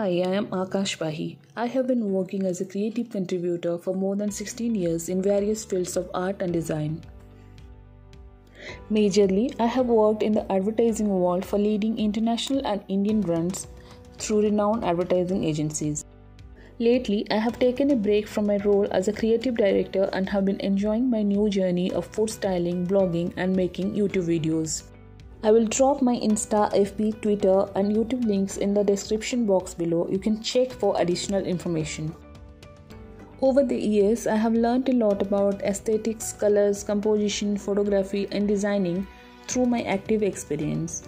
Hi, I am Akash Pahi. I have been working as a creative contributor for more than 16 years in various fields of art and design. Majorly, I have worked in the advertising world for leading international and Indian brands through renowned advertising agencies. Lately, I have taken a break from my role as a creative director and have been enjoying my new journey of food styling, blogging, and making YouTube videos. I will drop my Insta, FB, Twitter, and YouTube links in the description box below. You can check for additional information. Over the years, I have learned a lot about aesthetics, colors, composition, photography, and designing through my active experience.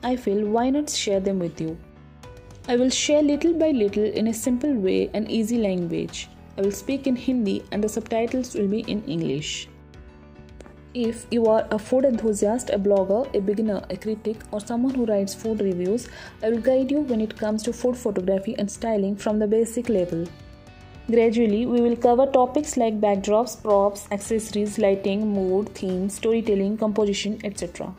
I feel why not share them with you. I will share little by little in a simple way and easy language. I will speak in Hindi and the subtitles will be in English. If you are a food enthusiast, a blogger, a beginner, a critic, or someone who writes food reviews, I will guide you when it comes to food photography and styling from the basic level. Gradually, we will cover topics like backdrops, props, accessories, lighting, mood, theme, storytelling, composition, etc.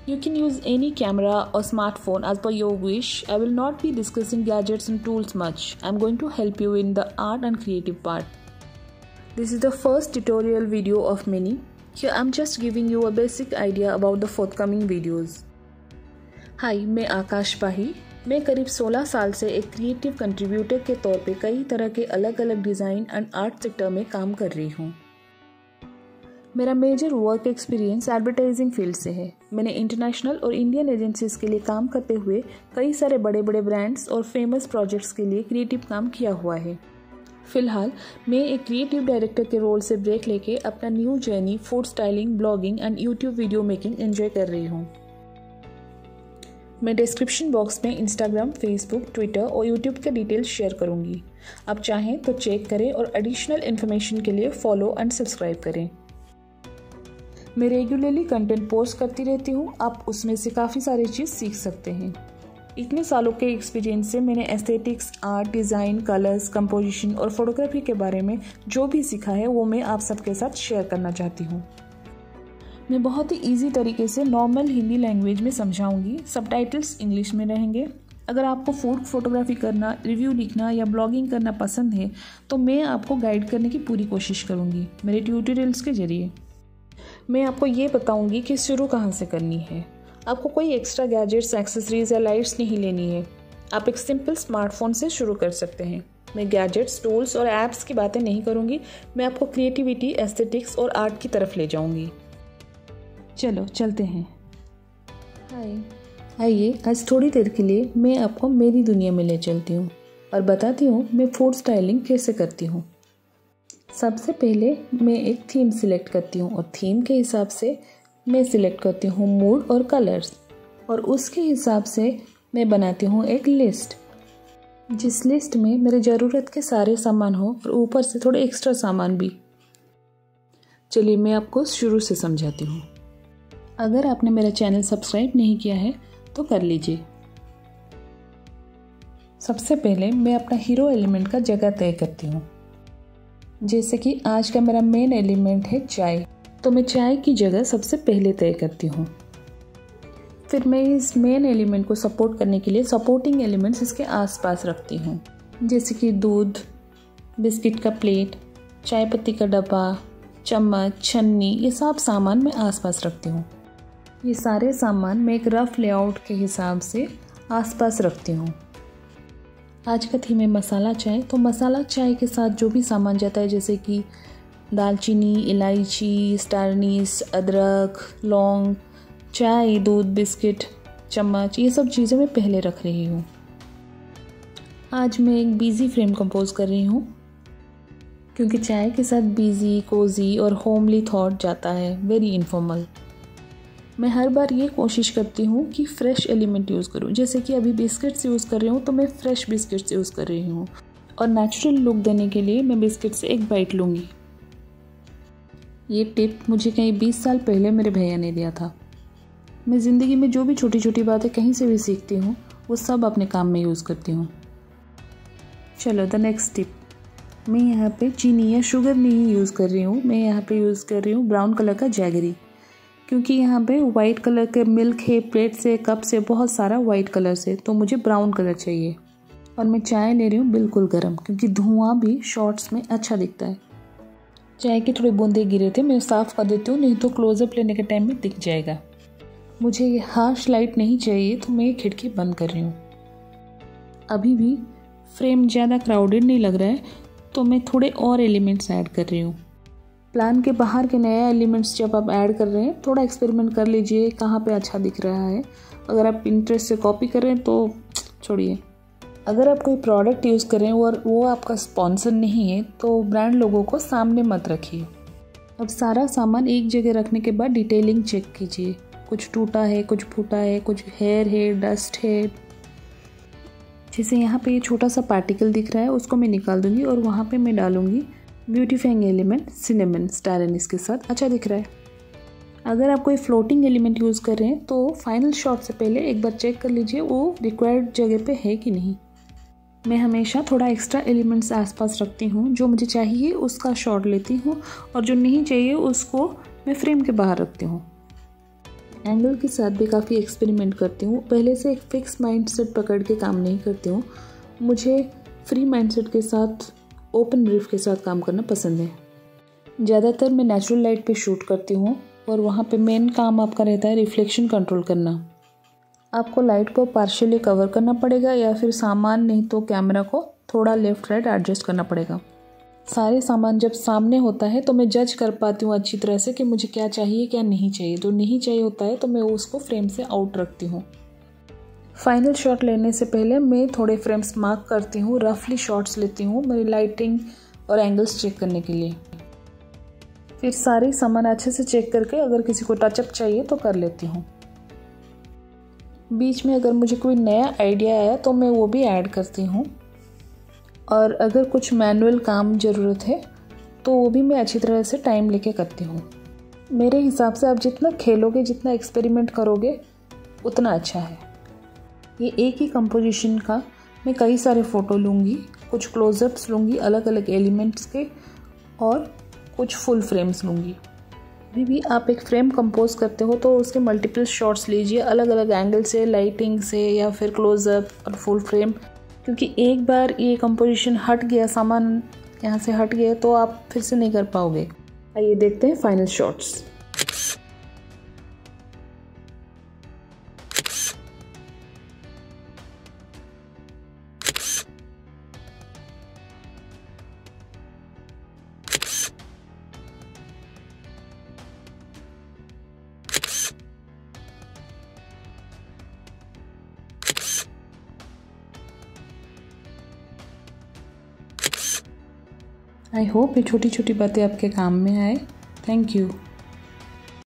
You can use any camera or smartphone as per your wish. I will not be discussing gadgets and tools much. I am going to help you in the art and creative part. This is the first tutorial video of many. Here I am just giving you a basic idea about the forthcoming videos. Hi, मैं आकाश पाही। मैं करीब 16 साल से एक creative contributor के तौर पे कई तरह के अलग अलग डिज़ाइन एंड आर्ट सेक्टर में काम कर रही हूँ। मेरा major work experience advertising field से है। मैंने इंटरनेशनल और इंडियन एजेंसीज के लिए काम करते हुए कई सारे बड़े बड़े ब्रांड्स और फेमस प्रोजेक्ट्स के लिए क्रिएटिव काम किया हुआ है। फिलहाल मैं एक क्रिएटिव डायरेक्टर के रोल से ब्रेक लेके अपना new journey food styling, blogging and YouTube video making enjoy कर रही हूँ। मैं डिस्क्रिप्शन बॉक्स में इंस्टाग्राम, फेसबुक, ट्विटर और यूट्यूब के डिटेल्स शेयर करूँगी। आप चाहें तो चेक करें और एडिशनल इन्फॉर्मेशन के लिए फॉलो एंड सब्सक्राइब करें। मैं रेगुलरली कंटेंट पोस्ट करती रहती हूँ। आप उसमें से काफ़ी सारी चीज़ सीख सकते हैं। इतने सालों के एक्सपीरियंस से मैंने aesthetics, art, design, colours, composition और फोटोग्राफी के बारे में जो भी सीखा है वो मैं आप सबके साथ शेयर करना चाहती हूँ। मैं बहुत ही ईजी तरीके से नॉर्मल हिंदी लैंग्वेज में समझाऊंगी। सबटाइटल्स इंग्लिश में रहेंगे। अगर आपको फूड फोटोग्राफी करना, रिव्यू लिखना या ब्लॉगिंग करना पसंद है तो मैं आपको गाइड करने की पूरी कोशिश करूँगी मेरे ट्यूटोरियल्स के जरिए। मैं आपको ये बताऊँगी कि शुरू कहाँ से करनी है। आपको कोई एक्स्ट्रा गैजेट्स, एक्सेसरीज या लाइट्स नहीं लेनी है। आप एक सिंपल स्मार्टफोन से शुरू कर सकते हैं। मैं गैजेट्स, टूल्स और ऐप्स की बातें नहीं करूँगी। मैं आपको क्रिएटिविटी, एस्थेटिक्स और आर्ट की तरफ ले जाऊँगी। चलो चलते हैं। हाय, आइए आज थोड़ी देर के लिए मैं आपको मेरी दुनिया में ले चलती हूँ और बताती हूँ मैं फूड स्टाइलिंग कैसे करती हूँ। सबसे पहले मैं एक थीम सिलेक्ट करती हूँ और थीम के हिसाब से मैं सिलेक्ट करती हूँ मूड और कलर्स और उसके हिसाब से मैं बनाती हूँ एक लिस्ट, जिस लिस्ट में मेरे ज़रूरत के सारे सामान हो और ऊपर से थोड़े एक्स्ट्रा सामान भी। चलिए मैं आपको शुरू से समझाती हूँ। अगर आपने मेरा चैनल सब्सक्राइब नहीं किया है तो कर लीजिए। सबसे पहले मैं अपना हीरो एलिमेंट का जगह तय करती हूँ। जैसे कि आज का मेरा मेन एलिमेंट है चाय, तो मैं चाय की जगह सबसे पहले तय करती हूँ। फिर मैं इस मेन एलिमेंट को सपोर्ट करने के लिए सपोर्टिंग एलिमेंट्स इसके आसपास रखती हूँ, जैसे कि दूध, बिस्किट का प्लेट, चाय पत्ती का डब्बा, चम्मच, छन्नी, ये सब सामान मैं आसपास रखती हूँ। ये सारे सामान मैं एक रफ लेआउट के हिसाब से आसपास रखती हूँ। आज का थीम है मसाला चाय, तो मसाला चाय के साथ जो भी सामान जाता है जैसे कि दालचीनी, इलायची, स्टार अनीस, अदरक, लौंग, चाय, दूध, बिस्किट, चम्मच, ये सब चीज़ें मैं पहले रख रही हूँ। आज मैं एक बीजी फ्रेम कंपोज कर रही हूँ क्योंकि चाय के साथ बीजी, कोजी और होमली थॉट जाता है, वेरी इनफॉर्मल। मैं हर बार ये कोशिश करती हूँ कि फ़्रेश एलिमेंट यूज़ करूँ। जैसे कि अभी बिस्किट्स यूज़ कर रही हूँ तो मैं फ़्रेश बिस्किट्स यूज़ कर रही हूँ और नेचुरल लुक देने के लिए मैं बिस्किट से एक बाइट लूँगी। ये टिप मुझे कहीं 20 साल पहले मेरे भैया ने दिया था। मैं ज़िंदगी में जो भी छोटी छोटी बातें कहीं से भी सीखती हूँ वो सब अपने काम में यूज़ करती हूँ। चलो द नेक्स्ट टिप। मैं यहाँ पे चीनी या शुगर नहीं यूज़ कर रही हूँ। मैं यहाँ पे यूज़ कर रही हूँ ब्राउन कलर का जैगरी। क्योंकि यहाँ पे वाइट कलर के मिल्क है, प्लेट से, कप से, बहुत सारा वाइट कलर से, तो मुझे ब्राउन कलर चाहिए। और मैं चाय ले रही हूँ बिल्कुल गर्म, क्योंकि धुआं भी शॉर्ट्स में अच्छा दिखता है। चाय की थोड़ी बूंदे गिरे थे, मैं साफ़ कर देती हूँ, नहीं तो क्लोजअप लेने के टाइम में दिख जाएगा। मुझे ये हार्श लाइट नहीं चाहिए, तो मैं ये खिड़की बंद कर रही हूँ। अभी भी फ्रेम ज़्यादा क्राउडेड नहीं लग रहा है, तो मैं थोड़े और एलिमेंट्स ऐड कर रही हूँ। प्लान के बाहर के नए एलिमेंट्स जब आप ऐड कर रहे हैं, थोड़ा एक्सपेरिमेंट कर लीजिए कहाँ पे अच्छा दिख रहा है। अगर आप पिंटरेस्ट से कॉपी कर रहे हैं तो छोड़िए। अगर आप कोई प्रोडक्ट यूज़ कर रहे हैं और वो आपका स्पॉन्सर नहीं है, तो ब्रांड लोगों को सामने मत रखिए। अब सारा सामान एक जगह रखने के बाद डिटेलिंग चेक कीजिए। कुछ टूटा है, कुछ फूटा है, कुछ हेयर है, डस्ट है। जैसे यहाँ पे ये छोटा सा पार्टिकल दिख रहा है, उसको मैं निकाल दूंगी और वहाँ पे मैं डालूंगी ब्यूटीफाइंग एलिमेंट सिनेमन स्टार एनिस के साथ। अच्छा दिख रहा है। अगर आप कोई फ्लोटिंग एलिमेंट यूज़ कर रहे हैं तो फाइनल शॉट से पहले एक बार चेक कर लीजिए वो रिक्वायर्ड जगह पे है कि नहीं। मैं हमेशा थोड़ा एक्स्ट्रा एलिमेंट्स आसपास रखती हूँ, जो मुझे चाहिए उसका शॉट लेती हूँ और जो नहीं चाहिए उसको मैं फ्रेम के बाहर रखती हूँ। एंगल के साथ भी काफ़ी एक्सपेरिमेंट करती हूँ। पहले से एक फिक्स माइंडसेट पकड़ के काम नहीं करती हूँ। मुझे फ्री माइंडसेट के साथ, ओपन ब्रीफ के साथ काम करना पसंद है। ज़्यादातर मैं नेचुरल लाइट पे शूट करती हूँ और वहाँ पे मेन काम आपका रहता है रिफ्लेक्शन कंट्रोल करना। आपको लाइट को पार्शियली कवर करना पड़ेगा या फिर सामान नहीं तो कैमरा को थोड़ा लेफ़्ट राइट एडजस्ट करना पड़ेगा। सारे सामान जब सामने होता है तो मैं जज कर पाती हूँ अच्छी तरह से कि मुझे क्या चाहिए क्या नहीं चाहिए। जो नहीं चाहिए होता है तो मैं उसको फ्रेम से आउट रखती हूँ। फाइनल शॉट लेने से पहले मैं थोड़े फ्रेम्स मार्क करती हूँ, रफली शॉट्स लेती हूँ मेरी लाइटिंग और एंगल्स चेक करने के लिए। फिर सारे सामान अच्छे से चेक करके अगर किसी को टचअप चाहिए तो कर लेती हूँ। बीच में अगर मुझे कोई नया आइडिया आया तो मैं वो भी ऐड करती हूँ। और अगर कुछ मैनुअल काम ज़रूरत है तो वो भी मैं अच्छी तरह से टाइम लेके करती हूँ। मेरे हिसाब से आप जितना खेलोगे, जितना एक्सपेरिमेंट करोगे, उतना अच्छा है। ये एक ही कंपोजिशन का मैं कई सारे फ़ोटो लूँगी, कुछ क्लोजअप्स लूँगी अलग अलग एलिमेंट्स के और कुछ फुल फ्रेम्स लूँगी। अभी भी आप एक फ्रेम कंपोज करते हो तो उसके मल्टीपल शॉट्स लीजिए अलग अलग एंगल से, लाइटिंग से या फिर क्लोजअप और फुल फ्रेम। क्योंकि एक बार ये कंपोजिशन हट गया, सामान यहाँ से हट गया, तो आप फिर से नहीं कर पाओगे। आइए देखते हैं फाइनल शॉट्स। आई होप ये छोटी छोटी बातें आपके काम में आए। Thank you.